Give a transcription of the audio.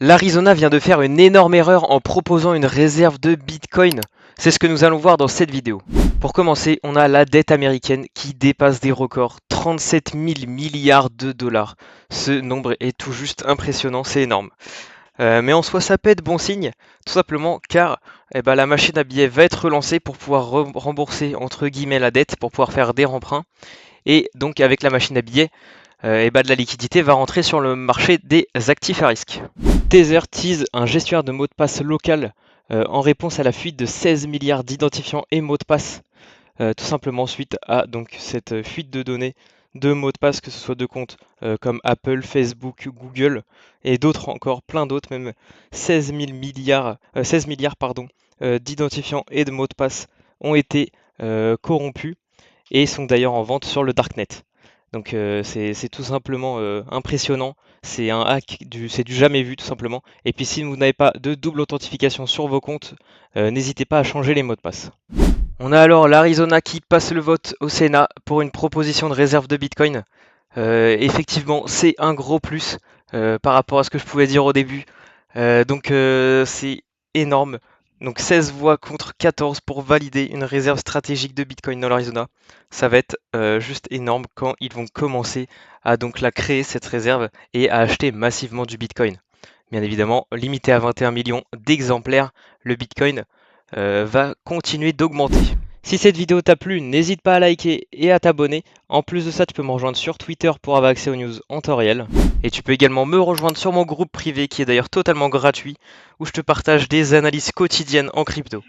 L'Arizona vient de faire une énorme erreur en proposant une réserve de Bitcoin. C'est ce que nous allons voir dans cette vidéo. Pour commencer, on a la dette américaine qui dépasse des records, 37 000 milliards de dollars. Ce nombre est tout juste impressionnant, c'est énorme. Mais en soi, ça peut être bon signe, tout simplement car la machine à billets va être relancée pour pouvoir rembourser entre guillemets la dette, pour pouvoir faire des remprunts. Et donc avec la machine à billets, de la liquidité va rentrer sur le marché des actifs à risque. Tether tease un gestionnaire de mots de passe local en réponse à la fuite de 16 milliards d'identifiants et mots de passe, tout simplement suite à donc cette fuite de données de mots de passe, que ce soit de comptes comme Apple, Facebook, Google et d'autres encore, plein d'autres, même 16 milliards d'identifiants et de mots de passe ont été corrompus et sont d'ailleurs en vente sur le darknet. Donc c'est tout simplement impressionnant, c'est un hack, c'est du jamais vu tout simplement. Et puis si vous n'avez pas de double authentification sur vos comptes, n'hésitez pas à changer les mots de passe. On a alors l'Arizona qui passe le vote au Sénat pour une proposition de réserve de Bitcoin. Effectivement, c'est un gros plus par rapport à ce que je pouvais dire au début. C'est énorme. Donc 16 voix contre 14 pour valider une réserve stratégique de Bitcoin dans l'Arizona. Ça va être juste énorme quand ils vont commencer à donc la créer cette réserve et à acheter massivement du Bitcoin. Bien évidemment, limité à 21 millions d'exemplaires, le Bitcoin va continuer d'augmenter. Si cette vidéo t'a plu, n'hésite pas à liker et à t'abonner. En plus de ça, tu peux me rejoindre sur Twitter pour avoir accès aux news en temps réel. Et tu peux également me rejoindre sur mon groupe privé qui est d'ailleurs totalement gratuit, où je te partage des analyses quotidiennes en crypto.